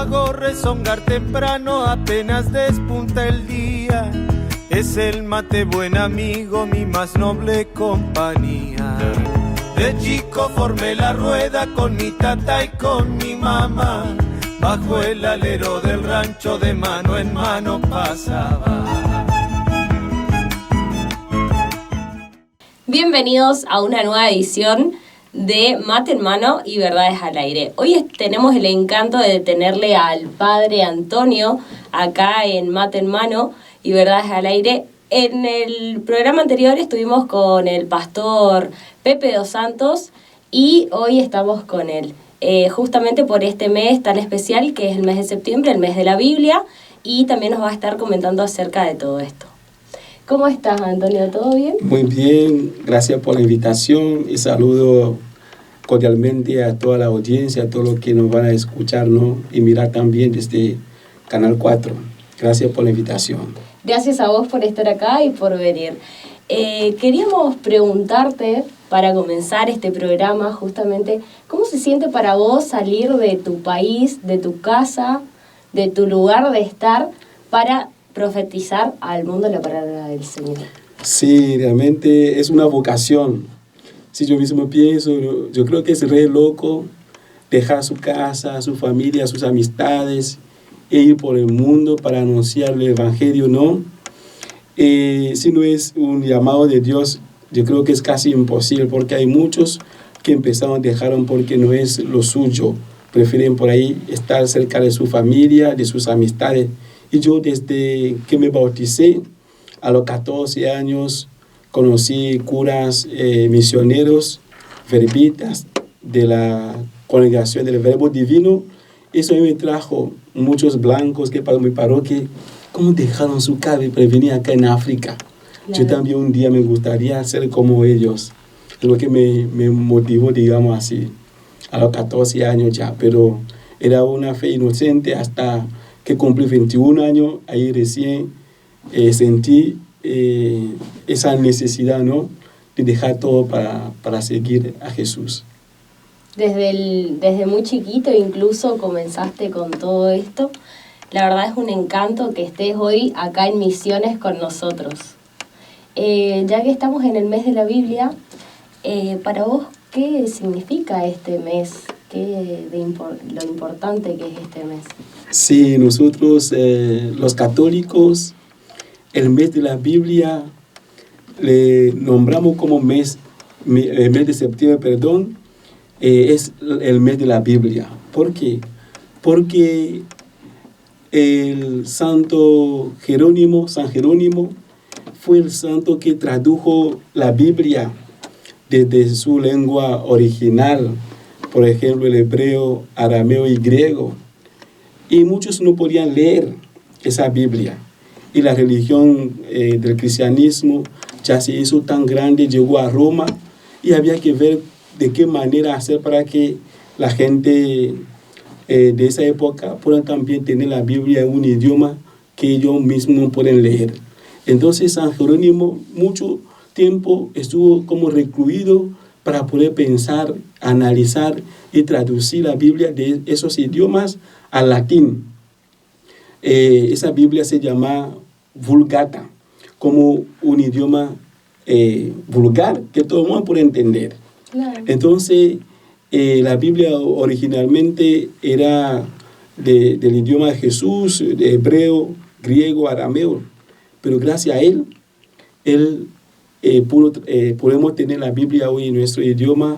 hago rezongar temprano apenas despunta el día. Es el mate buen amigo, mi más noble compañía. De chico formé la rueda con mi tata y con mi mamá. Bajo el alero del rancho de mano en mano pasaba. Bienvenidos a una nueva edición de Mate en Mano y Verdades al Aire. Hoy tenemos el encanto de tenerle al padre Antonio acá en Mate en Mano y Verdades al Aire. En el programa anterior estuvimos con el pastor Pepe dos Santos y hoy estamos con él. Justamente por este mes tan especial que es el mes de septiembre, el mes de la Biblia, y también nos va a estar comentando acerca de todo esto. ¿Cómo estás, Antonio? ¿Todo bien? Muy bien, gracias por la invitación y saludo cordialmente a toda la audiencia, a todos los que nos van a escuchar, ¿no? Y mirar también desde Canal 4. Gracias por la invitación. Gracias a vos por estar acá y por venir. Queríamos preguntarte, para comenzar este programa, justamente, ¿cómo se siente para vos salir de tu país, de tu casa, de tu lugar de estar, para profetizar al mundo la palabra del Señor? Sí, realmente es una vocación. Si yo mismo pienso, yo creo que es re loco dejar su casa, su familia, sus amistades e ir por el mundo para anunciar el Evangelio, ¿no? Si no es un llamado de Dios, yo creo que es casi imposible, porque hay muchos que empezaron, dejaron porque no es lo suyo, prefieren por ahí estar cerca de su familia, de sus amistades. Y yo desde que me bauticé, a los 14 años, conocí curas, misioneros, verbitas de la congregación del Verbo Divino. Eso a mí me trajo muchos blancos que para mi parroquia, ¿cómo dejaron su casa para venir acá en África? Claro. Yo también un día me gustaría ser como ellos. Es lo que me motivó, digamos así, a los 14 años ya. Pero era una fe inocente hasta que cumplí 21 años. Ahí recién sentí esa necesidad, ¿no?, de dejar todo para seguir a Jesús. Desde muy chiquito incluso comenzaste con todo esto. La verdad es un encanto que estés hoy acá en Misiones con nosotros. Ya que estamos en el mes de la Biblia, para vos, ¿qué significa este mes? Lo importante que es este mes. Sí, nosotros los católicos, el mes de la Biblia le nombramos como el mes de septiembre, es el mes de la Biblia. ¿Por qué? Porque el santo San Jerónimo, fue el santo que tradujo la Biblia desde su lengua original, por ejemplo, el hebreo, arameo y griego. Y muchos no podían leer esa Biblia. Y la religión del cristianismo ya se hizo tan grande, llegó a Roma, y había que ver de qué manera hacer para que la gente de esa época puedan también tener la Biblia en un idioma que ellos mismos no pueden leer. Entonces San Jerónimo mucho tiempo estuvo como recluido para poder pensar, analizar y traducir la Biblia de esos idiomas al latín. Esa Biblia se llama Vulgata, como un idioma vulgar que todo el mundo puede entender. Claro. Entonces, la Biblia originalmente era del idioma de Jesús, de hebreo, griego, arameo, pero gracias a él podemos tener la Biblia hoy en nuestro idioma.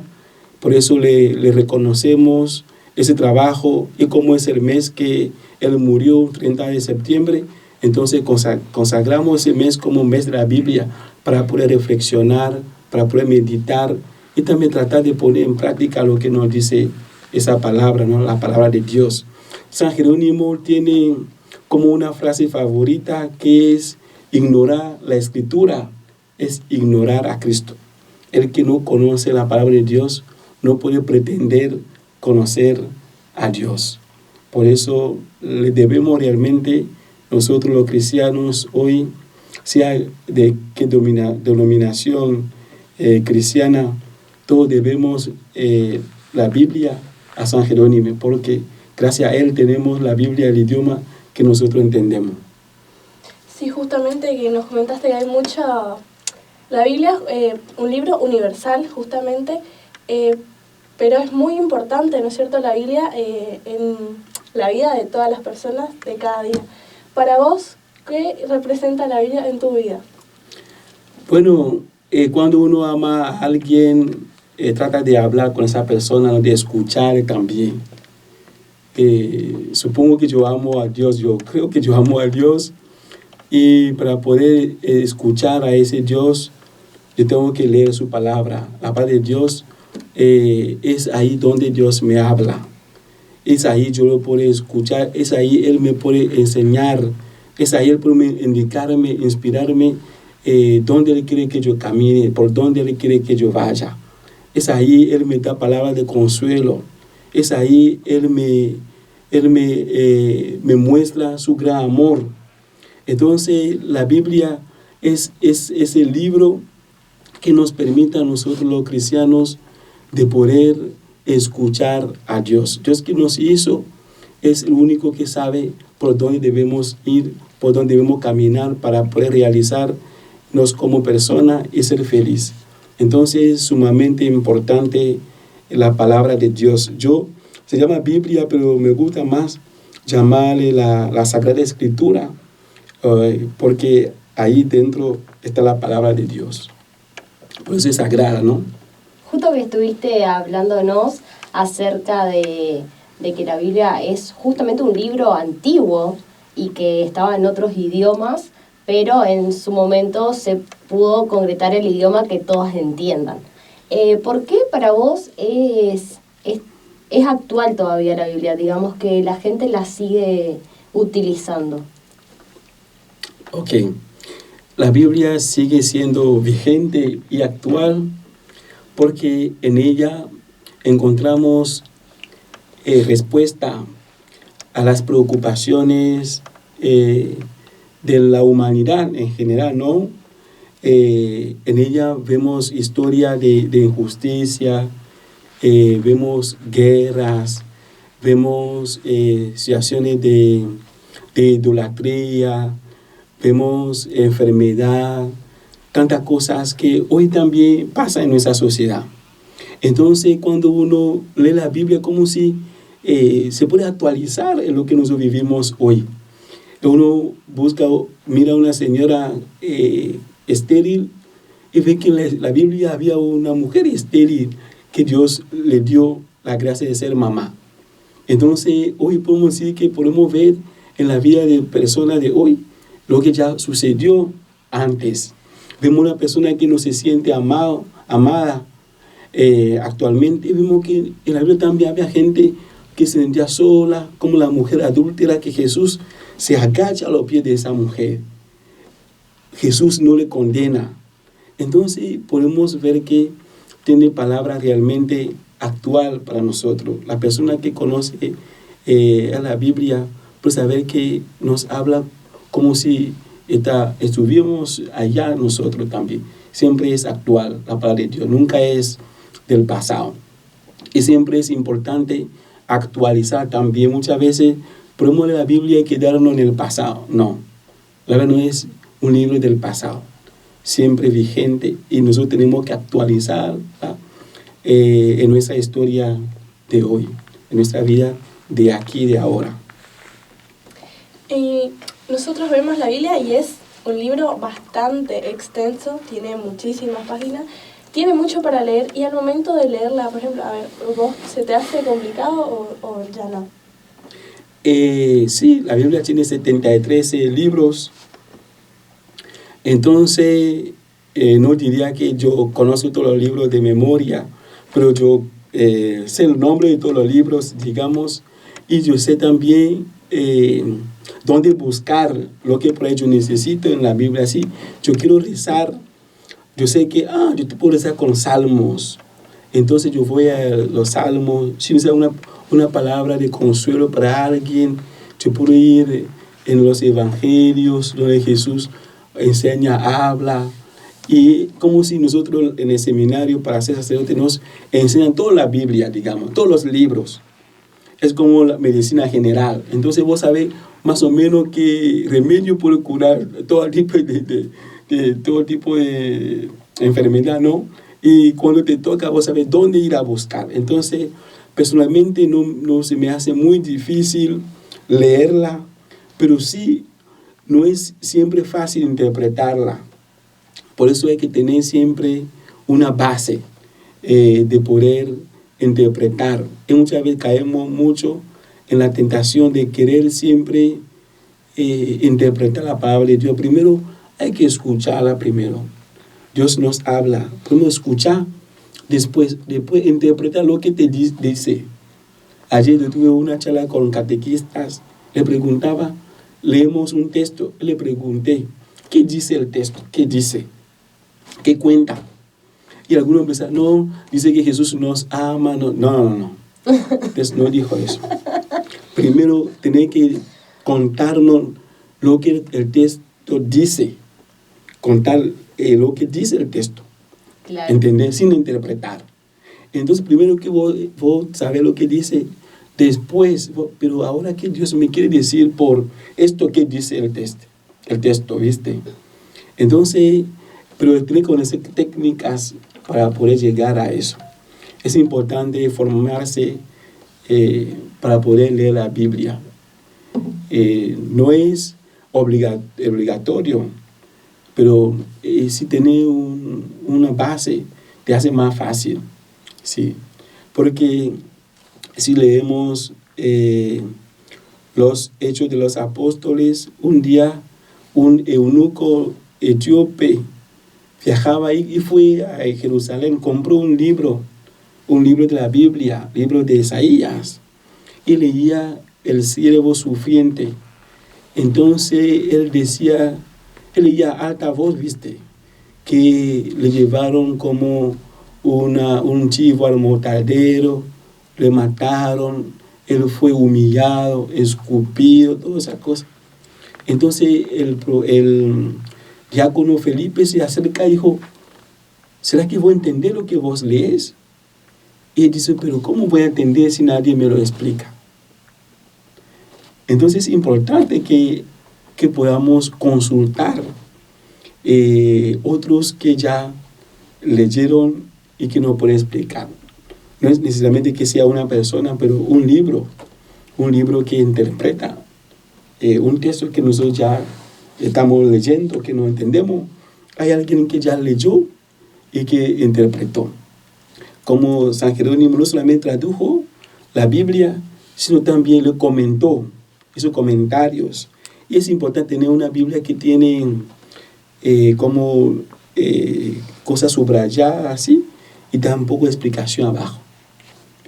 Por eso le reconocemos ese trabajo, y como es el mes que él murió, 30 de septiembre, entonces consagramos ese mes como mes de la Biblia para poder reflexionar, para poder meditar y también tratar de poner en práctica lo que nos dice esa palabra, ¿no?, la palabra de Dios. San Jerónimo tiene como una frase favorita que es: ignorar la Escritura es ignorar a Cristo. El que no conoce la palabra de Dios no puede pretender conocer a Dios. Por eso le debemos realmente, nosotros los cristianos hoy, sea de qué denominación cristiana, todos debemos la Biblia a San Jerónimo, porque gracias a él tenemos la Biblia, el idioma que nosotros entendemos. Sí, justamente que nos comentaste que hay mucha... La Biblia es un libro universal, justamente, pero es muy importante, ¿no es cierto?, la Biblia en la vida de todas las personas de cada día. Para vos, ¿qué representa la Biblia en tu vida? Bueno, cuando uno ama a alguien, trata de hablar con esa persona, de escuchar también. Supongo que yo amo a Dios, yo creo que yo amo a Dios, y para poder escuchar a ese Dios, yo tengo que leer su palabra. La palabra de Dios es ahí donde Dios me habla. Es ahí yo lo puedo escuchar, es ahí Él me puede enseñar, es ahí Él puede indicarme, inspirarme dónde Él quiere que yo camine, por dónde Él quiere que yo vaya. Es ahí Él me da palabras de consuelo, es ahí Él me muestra su gran amor. Entonces la Biblia es el libro que nos permite a nosotros los cristianos de poder escuchar a Dios. Dios que nos hizo es el único que sabe por dónde debemos ir, por dónde debemos caminar para poder realizarnos como persona y ser feliz. Entonces es sumamente importante la palabra de Dios. Se llama Biblia, pero me gusta más llamarle la Sagrada Escritura, porque ahí dentro está la palabra de Dios. Por eso es sagrada, ¿no? Justo que estuviste hablándonos acerca de que la Biblia es justamente un libro antiguo y que estaba en otros idiomas, pero en su momento se pudo concretar el idioma que todos entiendan. ¿Por qué para vos es actual todavía la Biblia? Digamos que la gente la sigue utilizando. Ok. La Biblia sigue siendo vigente y actual porque en ella encontramos respuesta a las preocupaciones de la humanidad en general, ¿no? En ella vemos historia de injusticia, vemos guerras, vemos situaciones de idolatría, vemos enfermedad, tantas cosas que hoy también pasan en nuestra sociedad. Entonces, cuando uno lee la Biblia, como si se puede actualizar en lo que nosotros vivimos hoy. Uno mira a una señora estéril y ve que en la Biblia había una mujer estéril que Dios le dio la gracia de ser mamá. Entonces, hoy podemos decir que podemos ver en la vida de personas de hoy lo que ya sucedió antes. Vemos una persona que no se siente amada actualmente. Vemos que en la Biblia también había gente que se sentía sola, como la mujer adúltera, que Jesús se agacha a los pies de esa mujer. Jesús no le condena. Entonces podemos ver que tiene palabra realmente actual para nosotros. La persona que conoce a la Biblia puede saber que nos habla como si estuviéramos allá nosotros también. Siempre es actual la palabra de Dios, nunca es del pasado. Y siempre es importante actualizar también. Muchas veces podemos leer la Biblia y quedarnos en el pasado. No, la Biblia no es un libro del pasado, siempre vigente, y nosotros tenemos que actualizar en nuestra historia de hoy, en nuestra vida de aquí y de ahora. Nosotros vemos la Biblia y es un libro bastante extenso, tiene muchísimas páginas, tiene mucho para leer, y al momento de leerla, por ejemplo, a ver, ¿vos se te hace complicado o ya no? Sí, la Biblia tiene 73 libros, entonces no diría que yo conozco todos los libros de memoria, pero yo sé el nombre de todos los libros, digamos, y yo sé también dónde buscar lo que por ahí yo necesito en la Biblia. Así, yo quiero rezar, yo sé que yo te puedo rezar con salmos, entonces yo voy a los salmos. Si necesito una palabra de consuelo para alguien, yo puedo ir en los evangelios donde Jesús enseña, habla, y como si nosotros en el seminario para ser sacerdote nos enseñan toda la Biblia, digamos, todos los libros. es como la medicina general. Entonces vos sabés más o menos qué remedio puede curar todo tipo todo tipo de enfermedad, ¿no? Y cuando te toca, vos sabés dónde ir a buscar. Entonces, personalmente no se me hace muy difícil leerla, pero sí no es siempre fácil interpretarla. Por eso hay que tener siempre una base de poder interpretar. Y muchas veces caemos mucho en la tentación de querer siempre interpretar la palabra de Dios. Primero hay que escucharla primero. Dios nos habla, primero escuchar, después interpretar lo que te dice. Ayer yo tuve una charla con catequistas, le preguntaba, leemos un texto, le pregunté, ¿qué dice el texto? ¿Qué dice? ¿Qué cuenta? Y algunos pensaban, no, dice que Jesús nos ama. No. Entonces no dijo eso. Primero tiene que contarnos lo que el texto dice, contar lo que dice el texto, Claro. ¿entendés? Sin interpretar. Entonces primero que vos sabés lo que dice, después, pero ahora que Dios me quiere decir por esto que dice el texto, ¿viste? Entonces, pero tiene que conocer técnicas para poder llegar a eso. Es importante formarse para poder leer la Biblia. No es obligatorio, pero si tenés una base, te hace más fácil, ¿sí? Porque si leemos los Hechos de los Apóstoles, un día un eunuco etíope viajaba ahí y fue a Jerusalén, compró un libro de la Biblia, libro de Isaías, y leía el siervo sufriente. Entonces él leía a alta voz, ¿viste? Que le llevaron como un chivo al matadero, le mataron, él fue humillado, escupido, todas esas cosas. Entonces el diácono Felipe se acerca y dijo, ¿será que voy a entender lo que vos lees? Y él dice, pero ¿cómo voy a entender si nadie me lo explica? Entonces es importante que podamos consultar otros que ya leyeron y que nos pueden explicar. No es necesariamente que sea una persona, pero un libro que interpreta un texto que nosotros ya estamos leyendo, que no entendemos. Hay alguien que ya leyó y que interpretó. Como San Jerónimo no solamente tradujo la Biblia, sino también le comentó, hizo comentarios. Y es importante tener una Biblia que tiene cosas subrayadas así y tampoco explicación abajo.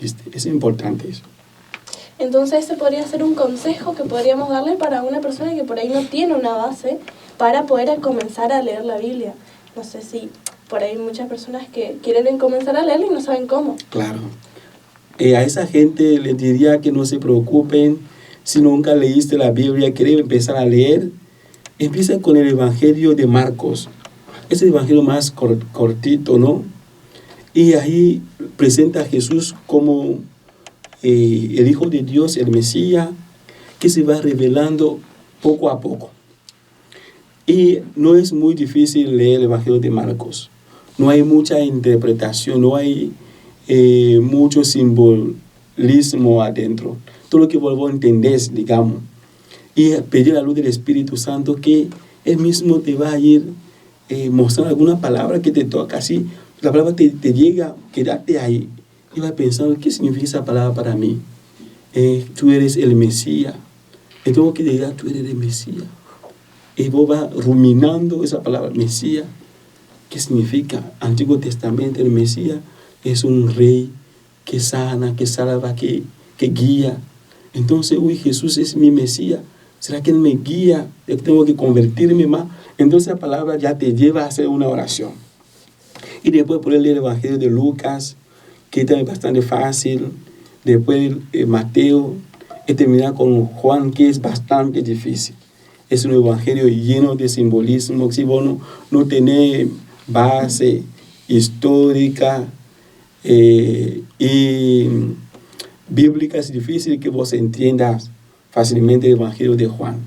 ¿Viste? Es importante eso. Entonces ese podría ser un consejo que podríamos darle para una persona que por ahí no tiene una base para poder comenzar a leer la Biblia. No sé si por ahí hay muchas personas que quieren comenzar a leerla y no saben cómo. Claro. A esa gente les diría que no se preocupen. Si nunca leíste la Biblia, quieren empezar a leer, empieza con el Evangelio de Marcos. Es el Evangelio más cortito, ¿no? Y ahí presenta a Jesús como el Hijo de Dios, el Mesías, que se va revelando poco a poco. Y no es muy difícil leer el Evangelio de Marcos. No hay mucha interpretación, no hay mucho simbolismo adentro. Todo lo que vos entendés, digamos. Y pedir la luz del Espíritu Santo que Él mismo te va a ir mostrando alguna palabra que te toca así. La palabra te llega, quédate ahí. Y vas pensando, ¿qué significa esa palabra para mí? Tú eres el Mesías. Y tengo que diga, tú eres el Mesías. Y vos vas ruminando esa palabra, Mesías. ¿Qué significa? Antiguo Testamento, el Mesías es un rey que sana, que salva, que guía. Entonces, Jesús es mi Mesías. ¿Será que Él me guía? Yo tengo que convertirme más. Entonces la palabra ya te lleva a hacer una oración. Y después poder leer el Evangelio de Lucas, que también es bastante fácil. Después Mateo. Y terminar con Juan, que es bastante difícil. Es un evangelio lleno de simbolismo. Si vos no tenés base histórica y bíblicas, es difícil que vos entiendas fácilmente el Evangelio de Juan.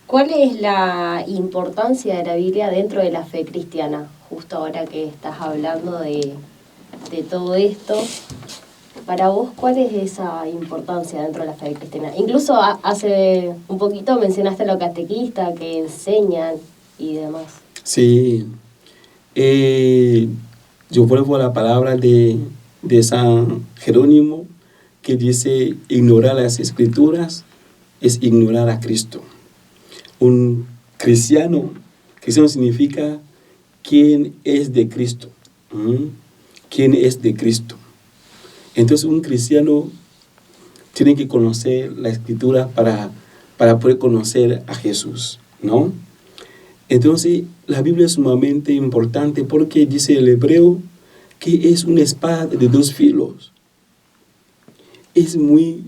¿Cuál es la importancia de la Biblia dentro de la fe cristiana? Justo ahora que estás hablando de todo esto, para vos, ¿cuál es esa importancia dentro de la fe cristiana? Incluso hace un poquito mencionaste a los catequistas que enseñan y demás. Sí, yo vuelvo a la palabra de San Jerónimo, que dice: ignorar las Escrituras es ignorar a Cristo. Un cristiano significa quién es de Cristo. ¿Quién es de Cristo? Entonces un cristiano tiene que conocer la Escritura para poder conocer a Jesús, ¿no? Entonces la Biblia es sumamente importante porque dice el hebreo que es una espada de dos filos. Es muy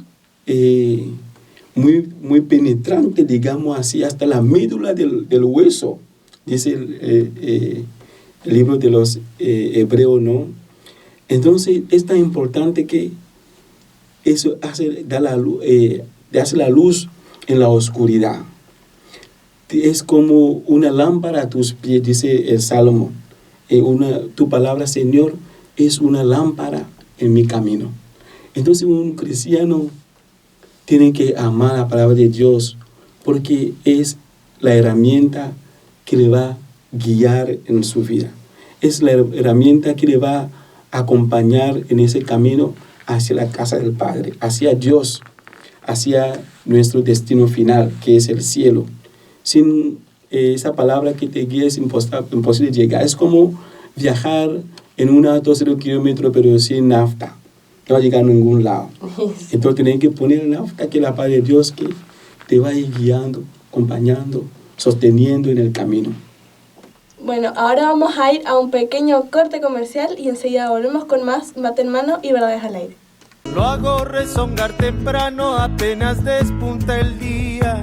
penetrante, digamos así, hasta la médula del hueso, dice el libro de los Hebreos, ¿no? Entonces es tan importante que eso hace la luz en la oscuridad. Es como una lámpara a tus pies, dice el Salmo. Tu palabra, Señor, es una lámpara en mi camino. Entonces un cristiano tiene que amar la palabra de Dios porque es la herramienta que le va a guiar en su vida. Es la herramienta que le va a acompañar en ese camino hacia la casa del Padre, hacia Dios, hacia nuestro destino final, que es el cielo. Sin esa palabra que te guía es imposible llegar. Es como viajar en un auto 0 kilómetros pero sin nafta. No va a llegar a ningún lado. Entonces tienes que poner nafta, que es la paz de Dios, que te va a ir guiando, acompañando, sosteniendo en el camino. Bueno, ahora vamos a ir a un pequeño corte comercial y enseguida volvemos con más Mate en Mano y Verdades al Aire. Lo hago rezongar temprano, apenas despunta el día.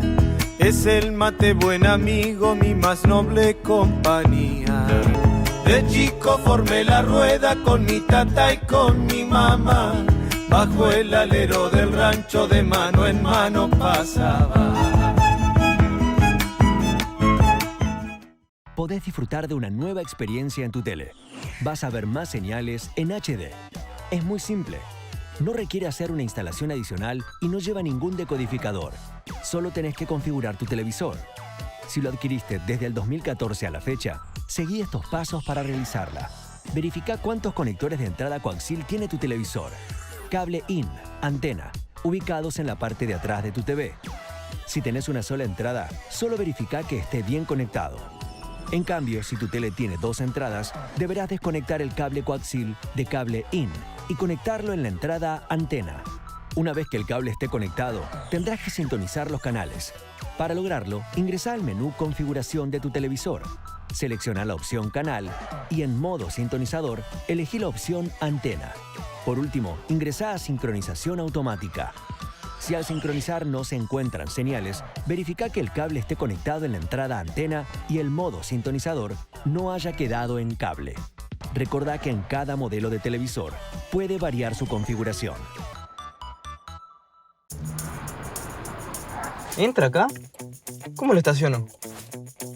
Es el mate buen amigo, mi más noble compañía. De chico formé la rueda con mi tata y con mi mamá. Bajo el alero del rancho de mano en mano pasaba. Podés disfrutar de una nueva experiencia en tu tele. Vas a ver más señales en HD. Es muy simple. No requiere hacer una instalación adicional y no lleva ningún decodificador. Solo tenés que configurar tu televisor. Si lo adquiriste desde el 2014 a la fecha, seguí estos pasos para realizarla. Verifica cuántos conectores de entrada coaxial tiene tu televisor. Cable IN, antena, ubicados en la parte de atrás de tu TV. Si tenés una sola entrada, solo verifica que esté bien conectado. En cambio, si tu tele tiene 2 entradas, deberás desconectar el cable coaxial de cable IN y conectarlo en la entrada antena. Una vez que el cable esté conectado, tendrás que sintonizar los canales. Para lograrlo, ingresá al menú Configuración de tu televisor. Selecciona la opción Canal y en modo sintonizador, elegí la opción Antena. Por último, ingresá a Sincronización automática. Si al sincronizar no se encuentran señales, verifica que el cable esté conectado en la entrada antena y el modo sintonizador no haya quedado en cable. Recordá que en cada modelo de televisor puede variar su configuración. ¿Entra acá? ¿Cómo lo estaciono?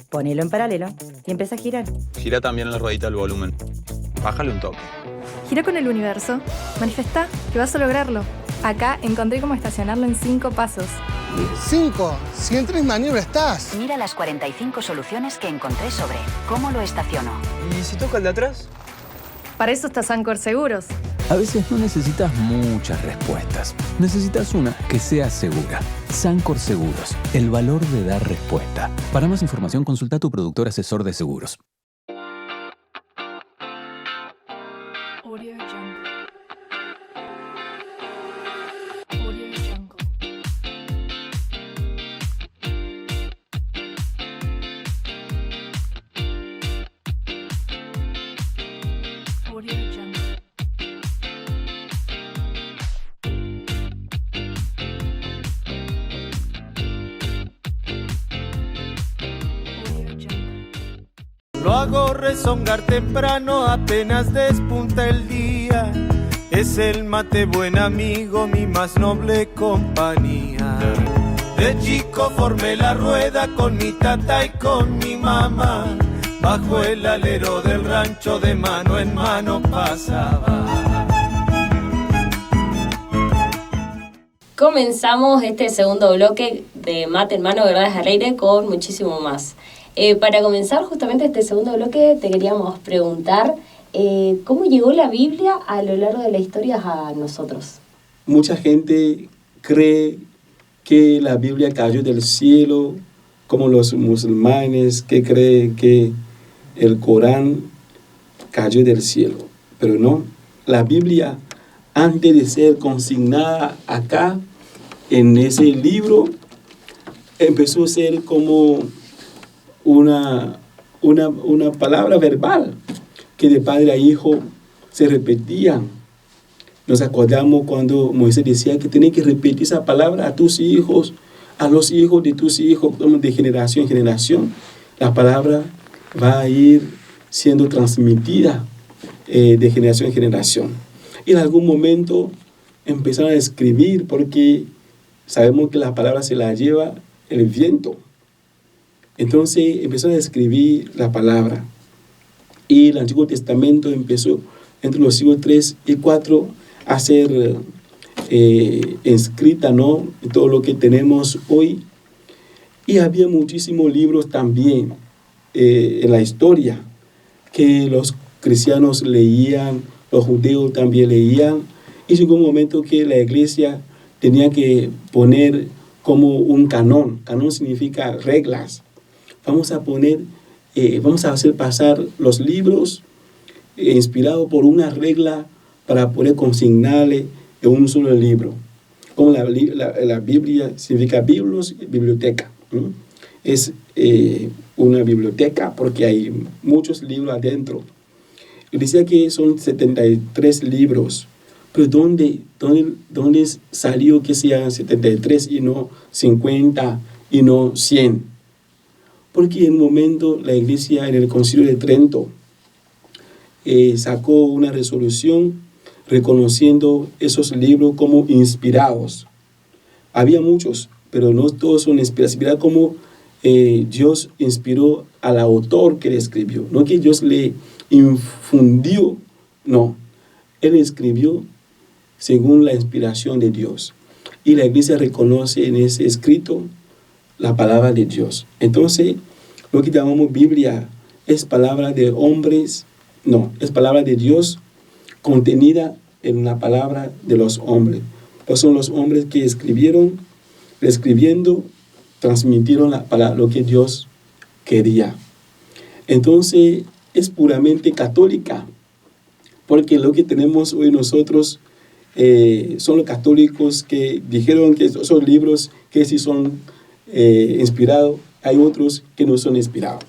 Ponelo en paralelo y empieza a girar. Gira también la ruedita del volumen. Bájale un toque. Gira con el universo. Manifestá que vas a lograrlo. Acá encontré cómo estacionarlo en 5 pasos. 5. Si en 3 maniobras estás. Mira las 45 soluciones que encontré sobre cómo lo estaciono. ¿Y si toca el de atrás? Para eso está Sancor Seguros. A veces no necesitas muchas respuestas. Necesitas una que sea segura. Sancor Seguros. El valor de dar respuesta. Para más información, consulta a tu productor asesor de seguros. Lo hago rezongar temprano, apenas despunta el día. es el mate buen amigo, mi más noble compañía. De chico formé la rueda con mi tata y con mi mamá, bajo el alero del rancho de mano en mano pasaba. Comenzamos este segundo bloque de Mate en Mano, Verdades al Aire con muchísimo más. Para comenzar justamente este segundo bloque te queríamos preguntar ¿cómo llegó la Biblia a lo largo de la historia a nosotros? Mucha gente cree que la Biblia cayó del cielo, como los musulmanes que creen que el Corán cayó del cielo. Pero no, la Biblia, antes de ser consignada acá, en ese libro, empezó a ser como una palabra verbal que de padre a hijo se repetían. Nos acordamos cuando Moisés decía que tenía que repetir esa palabra a tus hijos, a los hijos de tus hijos, de generación en generación. La palabra va a ir siendo transmitida de generación en generación. Y en algún momento empezaron a escribir, porque sabemos que la palabra se la lleva el viento. Entonces empezaron a escribir la palabra. Y el Antiguo Testamento empezó entre los siglos 3 y 4 a ser escrita, ¿no? Todo lo que tenemos hoy. Y había muchísimos libros también en la historia que los cristianos leían, los judíos también leían. Y llegó un momento que la iglesia tenía que poner como un canón. Canón significa reglas. Vamos a hacer pasar los libros inspirados por una regla para poder consignarle en un solo libro. Como la Biblia significa biblos, biblioteca, ¿no? Es una biblioteca porque hay muchos libros adentro. Y decía que son 73 libros. Pero ¿dónde salió que sean 73 y no 50 y no 100? Porque en un momento la iglesia en el Concilio de Trento sacó una resolución reconociendo esos libros como inspirados. Había muchos, pero no todos son inspirados. Inspirados como Dios inspiró al autor que le escribió. No que Dios le infundió, no. Él escribió según la inspiración de Dios. Y la iglesia reconoce en ese escrito la palabra de Dios. Entonces, lo que llamamos Biblia es palabra de hombres, no, es palabra de Dios contenida en la palabra de los hombres. Pues son los hombres que escribieron, escribiendo, transmitieron la palabra, lo que Dios quería. Entonces, es puramente católica, porque lo que tenemos hoy nosotros son los católicos que dijeron que esos libros que sí son inspirados, hay otros que no son inspirados.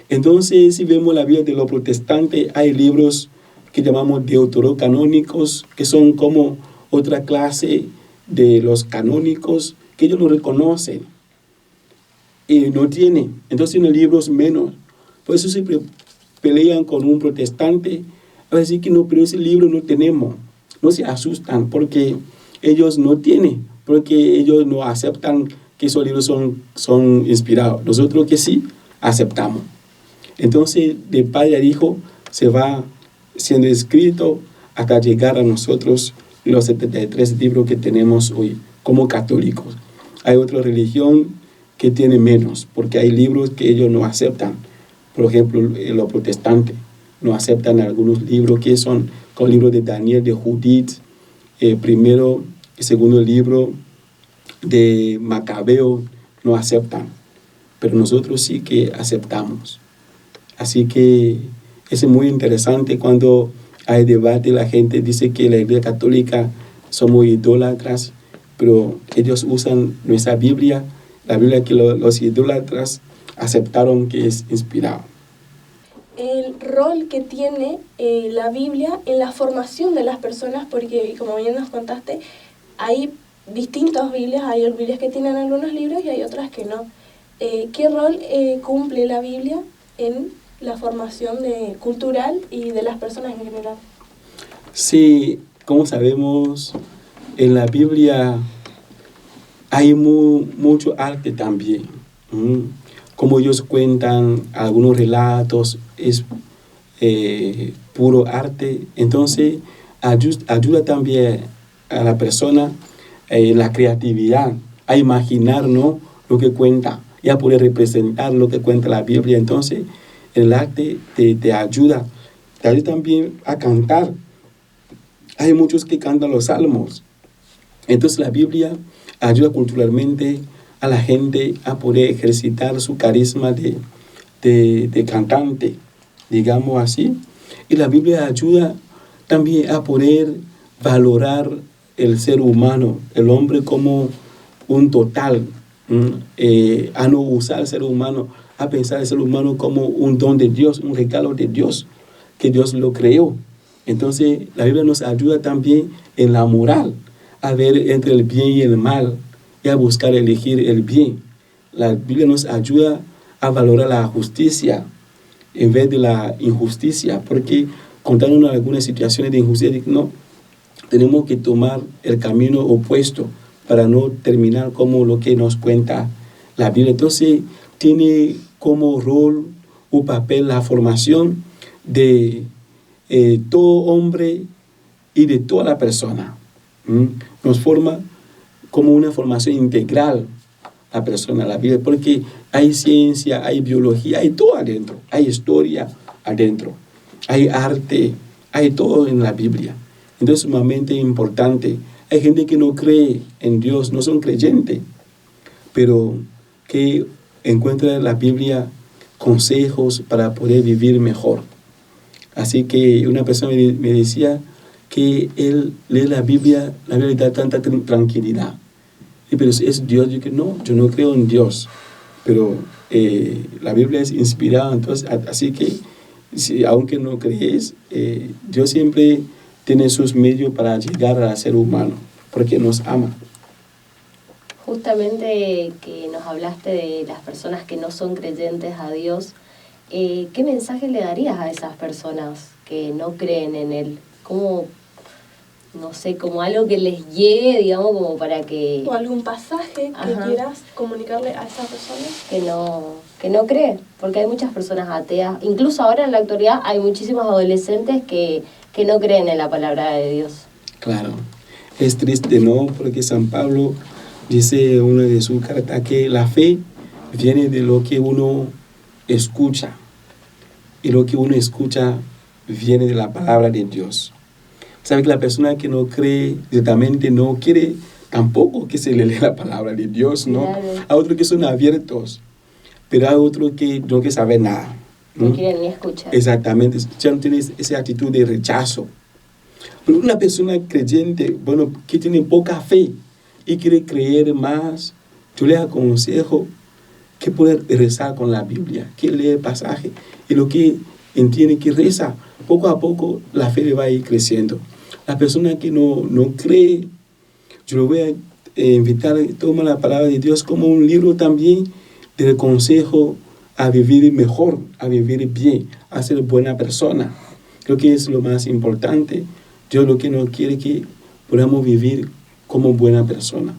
Entonces, si vemos la Biblia de los protestantes, hay libros que llamamos deuterocanónicos, que son como otra clase de los canónicos, que ellos lo reconocen y no tienen. Entonces, tienen libros menos. Por eso siempre pelean con un protestante a decir que no, pero ese libro no tenemos. No se asustan porque ellos no tienen, porque ellos no aceptan que esos libros son inspirados. Nosotros que sí aceptamos. Entonces, de padre a hijo se va siendo escrito hasta llegar a nosotros los 73 libros que tenemos hoy como católicos. Hay otra religión que tiene menos, porque hay libros que ellos no aceptan. Por ejemplo, los protestantes no aceptan algunos libros que son como el libro de Daniel, de Judith, primero y segundo libro de Macabeo, no aceptan. Pero nosotros sí que aceptamos. Así que es muy interesante cuando hay debate, la gente dice que la Iglesia Católica somos idólatras, pero ellos usan nuestra Biblia, la Biblia que los idólatras aceptaron que es inspirada. El rol que tiene la Biblia en la formación de las personas, porque como bien nos contaste, hay distintas Biblias, hay Biblias que tienen algunos libros y hay otras que no. ¿Qué rol cumple la Biblia en la formación cultural y de las personas en general? Sí, como sabemos, en la Biblia hay mucho arte también. Como ellos cuentan algunos relatos, es puro arte. Entonces, ayuda también a la persona la creatividad, a imaginar, ¿no?, lo que cuenta y a poder representar lo que cuenta la Biblia. Entonces, el arte te ayuda también a cantar. Hay muchos que cantan los salmos. Entonces, la Biblia ayuda culturalmente a la gente a poder ejercitar su carisma de cantante, digamos así. Y la Biblia ayuda también a poder valorar el ser humano, el hombre como un total, a no usar al ser humano, a pensar al ser humano como un don de Dios, un regalo de Dios, que Dios lo creó. Entonces, la Biblia nos ayuda también en la moral, a ver entre el bien y el mal, y a buscar elegir el bien. La Biblia nos ayuda a valorar la justicia en vez de la injusticia, porque contando algunas situaciones de injusticia, no, tenemos que tomar el camino opuesto para no terminar como lo que nos cuenta la Biblia. Entonces, tiene como rol o papel la formación de todo hombre y de toda la persona. Nos forma como una formación integral la persona, la vida, porque hay ciencia, hay biología, hay todo adentro, hay historia adentro, hay arte, hay todo en la Biblia. Entonces, sumamente importante. Hay gente que no cree en Dios, no son creyentes, pero que encuentra en la Biblia consejos para poder vivir mejor. Así que una persona me decía que él lee la Biblia le da tanta tranquilidad. Y pero es Dios. Yo que no, yo no creo en Dios, pero la Biblia es inspirada. Entonces, así que aunque no crees, Dios siempre tiene sus medios para llegar al ser humano, porque nos ama. Justamente que nos hablaste de las personas que no son creyentes a Dios, ¿qué mensaje le darías a esas personas que no creen en Él? ¿Cómo, no sé, como algo que les llegue, digamos, como para que... ¿O algún pasaje que quieras comunicarle a esas personas? Que no cree, porque hay muchas personas ateas. Incluso ahora en la actualidad hay muchísimos adolescentes que no creen en la palabra de Dios. Claro, es triste, ¿no? Porque San Pablo dice en una de sus cartas que la fe viene de lo que uno escucha, y lo que uno escucha viene de la palabra de Dios. Sabe que la persona que no cree directamente no quiere tampoco que se le lea la palabra de Dios, ¿no? Claro. Hay otros que son abiertos, pero hay otros que no quieren saber nada. No quieren ni escuchar. Exactamente, ya no tienes esa actitud de rechazo. Pero una persona creyente, bueno, que tiene poca fe y quiere creer más, yo le aconsejo que puede rezar con la Biblia, que lee el pasaje y lo que entiende que reza, poco a poco la fe le va a ir creciendo. La persona que no cree, yo lo voy a invitar a tomar la palabra de Dios como un libro también de consejo a vivir mejor, a vivir bien, a ser buena persona. Creo que es lo más importante. Dios lo que nos quiere que podamos vivir como buena persona,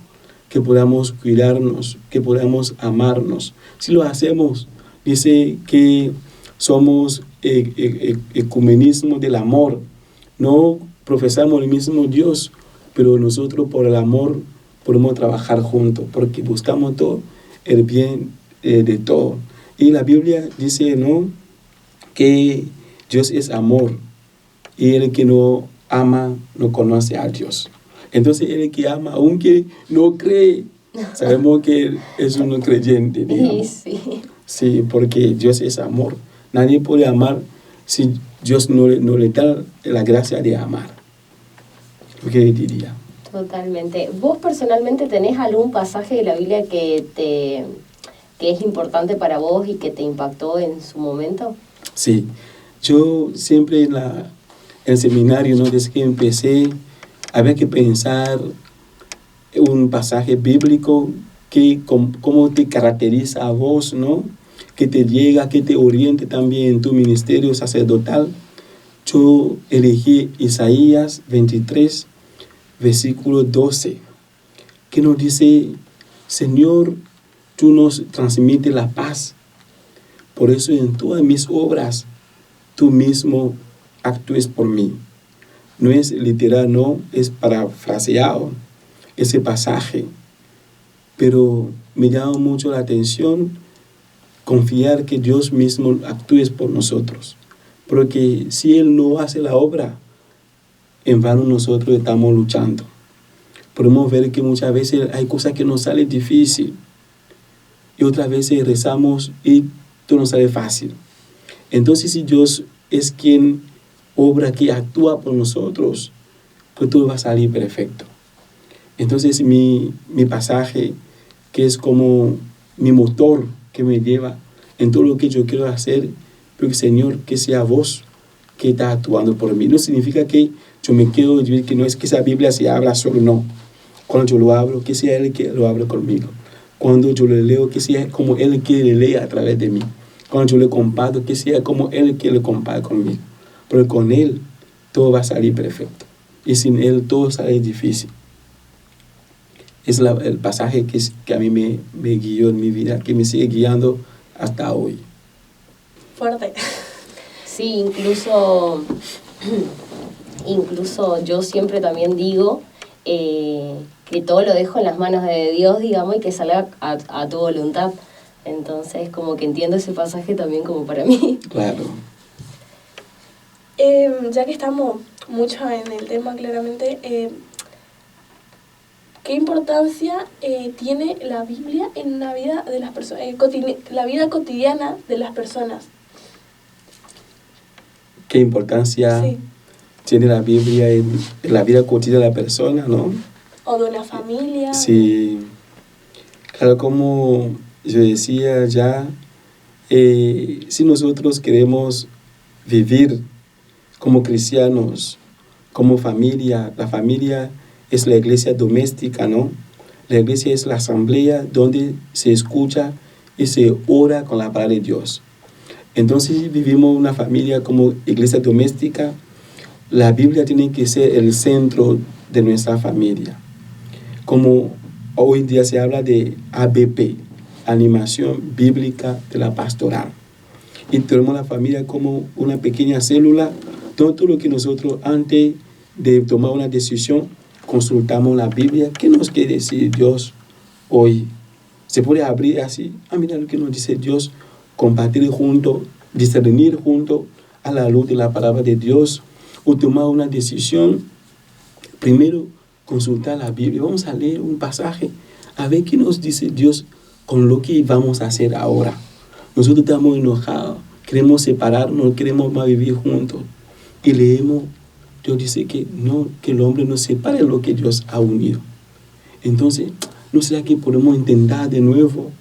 que podamos cuidarnos, que podamos amarnos. Si lo hacemos, dice que somos ecumenismo del amor. No profesamos el mismo Dios, pero nosotros por el amor podemos trabajar juntos, porque buscamos todo el bien de todo. Y la Biblia dice, ¿no?, que Dios es amor, y el que no ama no conoce a Dios. Entonces el que ama, aunque no cree, sabemos que es un creyente, digamos. Sí, porque Dios es amor. Nadie puede amar si Dios no le da la gracia de amar. ¿Lo que diría? Totalmente. ¿Vos personalmente tenés algún pasaje de la Biblia que es importante para vos y que te impactó en su momento? Sí. Yo siempre en el seminario, ¿no?, desde que empecé, había que pensar un pasaje bíblico que cómo te caracteriza a vos, ¿no?, que te llega, que te oriente también en tu ministerio sacerdotal. yo elegí Isaías 23, versículo 12, que nos dice, Señor, tú nos transmites la paz. Por eso en todas mis obras, tú mismo actúes por mí. No es literal, no, es parafraseado ese pasaje. Pero me llama mucho la atención confiar que Dios mismo actúe por nosotros. Porque si Él no hace la obra, en vano nosotros estamos luchando. Podemos ver que muchas veces hay cosas que nos salen difícil y otras veces rezamos y todo nos sale fácil. Entonces, si Dios es quien obra, que actúa por nosotros, pues todo va a salir perfecto. Entonces, mi pasaje, que es como mi motor que me lleva en todo lo que yo quiero hacer, porque Señor, que sea vos que está actuando por mí. No significa que yo me quedo y que no es que esa Biblia se habla solo, no. Cuando yo lo hablo, que sea Él que lo hable conmigo. Cuando yo le leo, que sea como Él que le lea a través de mí. Cuando yo le comparto, que sea como Él que le comparte conmigo. Pero con Él todo va a salir perfecto. Y sin Él todo sale difícil. Es el pasaje que a mí me guió en mi vida, que me sigue guiando hasta hoy. Fuerte. Sí, incluso yo siempre también digo que todo lo dejo en las manos de Dios, digamos, y que salga a tu voluntad. Entonces, como que entiendo ese pasaje también como para mí. Claro. Ya que estamos mucho en el tema, claramente, ¿qué importancia tiene la Biblia en la vida de las personas, la vida cotidiana de las personas? ¿Qué importancia tiene la Biblia en la vida cotidiana de la persona, no? O de una familia. Sí. Claro, como yo decía ya, si nosotros queremos vivir como cristianos, como familia, la familia es la iglesia doméstica, ¿no? La iglesia es la asamblea donde se escucha y se ora con la palabra de Dios. Entonces, si vivimos una familia como iglesia doméstica, la Biblia tiene que ser el centro de nuestra familia. Como hoy en día se habla de ABP, Animación Bíblica de la Pastoral. Y tenemos la familia como una pequeña célula, todo lo que nosotros antes de tomar una decisión, consultamos la Biblia. ¿Qué nos quiere decir Dios hoy? Se puede abrir así. Mira lo que nos dice Dios. Compartir juntos, discernir juntos a la luz de la palabra de Dios. O tomar una decisión. Primero, consultar la Biblia. Vamos a leer un pasaje. A ver qué nos dice Dios con lo que vamos a hacer ahora. Nosotros estamos enojados. Queremos separarnos. Queremos más vivir juntos. Y leemos. Dios dice que no, que el hombre no separe lo que Dios ha unido. Entonces, ¿no será que podemos intentar de nuevo?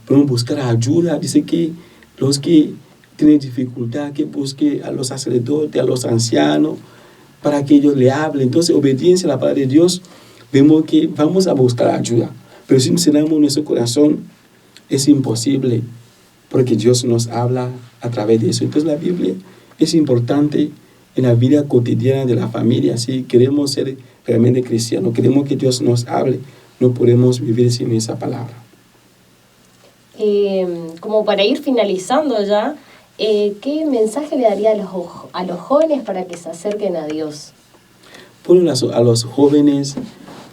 Podemos buscar ayuda. Dice que los que tienen dificultad, que busquen a los sacerdotes, a los ancianos, para que ellos le hablen. Entonces, obediencia a la palabra de Dios, vemos que vamos a buscar ayuda. Pero si no cerramos nuestro corazón, es imposible, porque Dios nos habla a través de eso. Entonces, la Biblia es importante en la vida cotidiana de la familia. Si queremos ser realmente cristianos, queremos que Dios nos hable, no podemos vivir sin esa palabra. Como para ir finalizando ya, ¿qué mensaje le daría a los jóvenes para que se acerquen a Dios? Bueno, a los jóvenes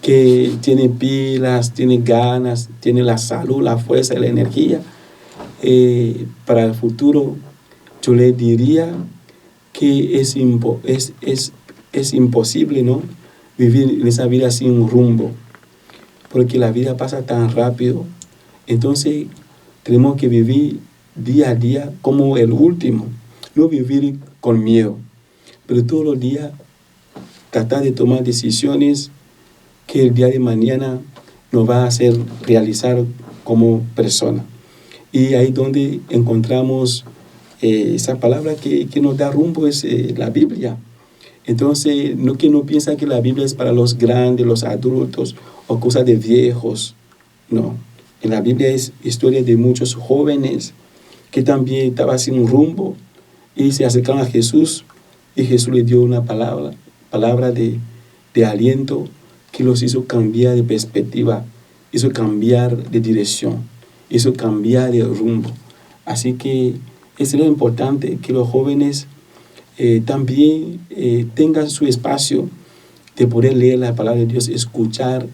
que tienen pilas, tienen ganas, tienen la salud, la fuerza y la energía, para el futuro, yo les diría que es imposible, ¿no?, vivir en esa vida sin rumbo, porque la vida pasa tan rápido. Entonces, tenemos que vivir día a día como el último, no vivir con miedo, pero todos los días tratar de tomar decisiones que el día de mañana nos va a hacer realizar como persona. Y ahí donde encontramos esa palabra que nos da rumbo es la Biblia. Entonces, no que no piensa que la Biblia es para los grandes, los adultos o cosas de viejos. No, en la Biblia es historia de muchos jóvenes que también estaban sin un rumbo y se acercaron a Jesús y Jesús les dio una palabra de aliento que los hizo cambiar de perspectiva, hizo cambiar de dirección, hizo cambiar de rumbo. Así que es lo importante que los jóvenes también tengan su espacio de poder leer la palabra de Dios, escuchar,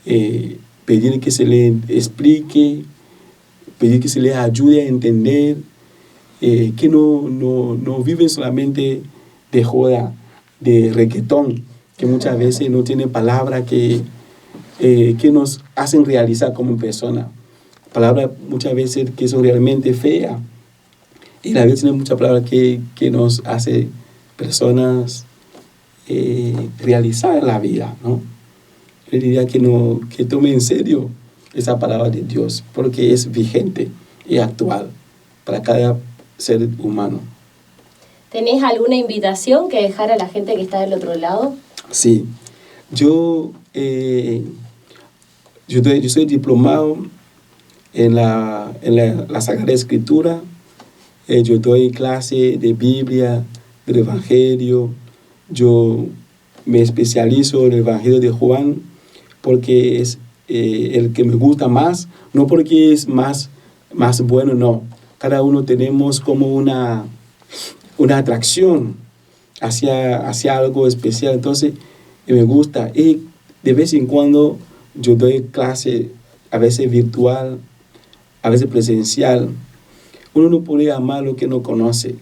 pedir que se le explique, pedir que se les ayude a entender, que no viven solamente de joda, de reggaetón, que muchas veces no tienen palabras que nos hacen realizar como persona. Palabras muchas veces que son realmente feas. Y la Biblia tiene muchas palabras que nos hace personas realizar la vida, ¿no? Yo diría que tome en serio esa palabra de Dios, porque es vigente y actual para cada ser humano. ¿Tenés alguna invitación que dejar a la gente que está del otro lado? Sí, yo soy diplomado en la Sagrada Escritura. Yo doy clase de Biblia, del Evangelio. Yo me especializo en el Evangelio de Juan porque es el que me gusta más, no porque es más bueno, no. Cada uno tenemos como una atracción hacia algo especial, entonces me gusta. Y de vez en cuando yo doy clase, a veces virtual, a veces presencial. Uno no puede amar lo que no conoce.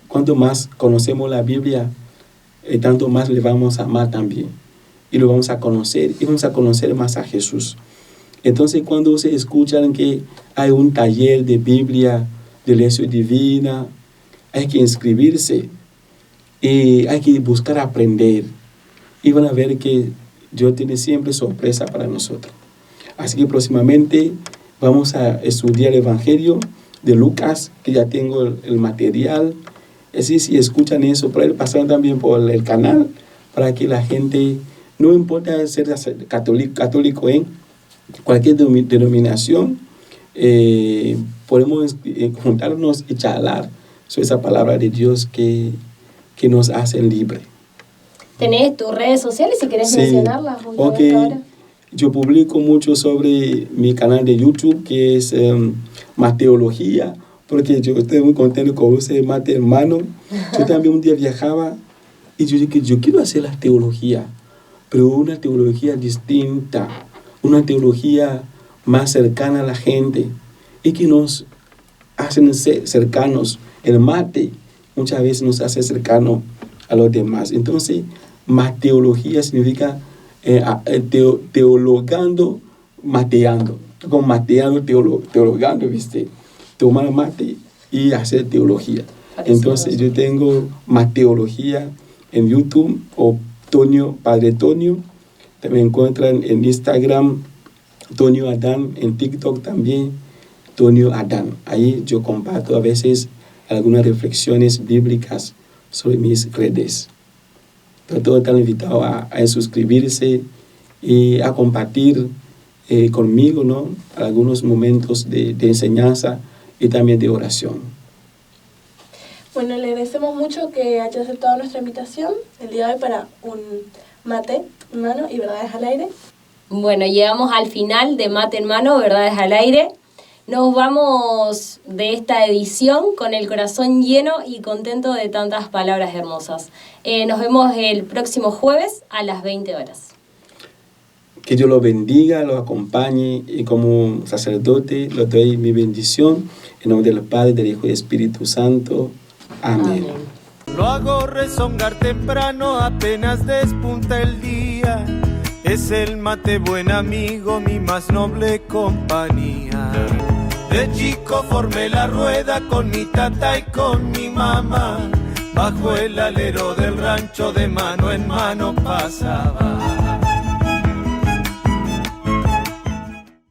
Cuanto más conocemos la Biblia, tanto más le vamos a amar también. Y lo vamos a conocer, y vamos a conocer más a Jesús. Entonces, cuando se escuchan que hay un taller de Biblia, de lección divina, hay que inscribirse y hay que buscar aprender. Y van a ver que Dios tiene siempre sorpresa para nosotros. Así que próximamente vamos a estudiar el Evangelio de Lucas, que ya tengo el material. Así, si escuchan eso, por ahí pasaron también por el canal, para que la gente, no importa ser católico en cualquier denominación, podemos juntarnos y charlar sobre esa palabra de Dios que nos hace libre. ¿Tenés tus redes sociales si querés mencionarlas? Okay. Yo publico mucho sobre mi canal de YouTube, que es Mateología, porque yo estoy muy contento con ese Mate Hermano. Yo también un día viajaba y yo dije, yo quiero hacer la teología, pero una teología distinta, una teología más cercana a la gente y que nos hacen ser cercanos. El mate muchas veces nos hace cercanos a los demás. Entonces, mateología significa teologando, mateando. Como mateando, teologando, ¿viste? Tomar mate y hacer teología. Entonces, yo tengo mateología en YouTube o Padre Tonio. También encuentran en Instagram Tonio Adán, en TikTok también Tonio Adán. Ahí yo comparto a veces algunas reflexiones bíblicas sobre mis redes. Todos están invitados a suscribirse y a compartir conmigo, ¿no?, algunos momentos de enseñanza y también de oración. Bueno, le agradecemos mucho que haya aceptado nuestra invitación el día de hoy para un mate en mano y verdades al aire. Bueno, llegamos al final de Mate en Mano, verdades al aire. Nos vamos de esta edición con el corazón lleno y contento de tantas palabras hermosas. Nos vemos el próximo jueves a las 20 horas. Que Dios lo bendiga, lo acompañe, y como sacerdote le doy mi bendición en nombre del Padre, del Hijo y del Espíritu Santo. Amén. Lo hago rezongar temprano, apenas despunta el día. Es el mate buen amigo, mi más noble compañía. De chico formé la rueda con mi tata y con mi mamá. Bajo el alero del rancho de mano en mano pasaba.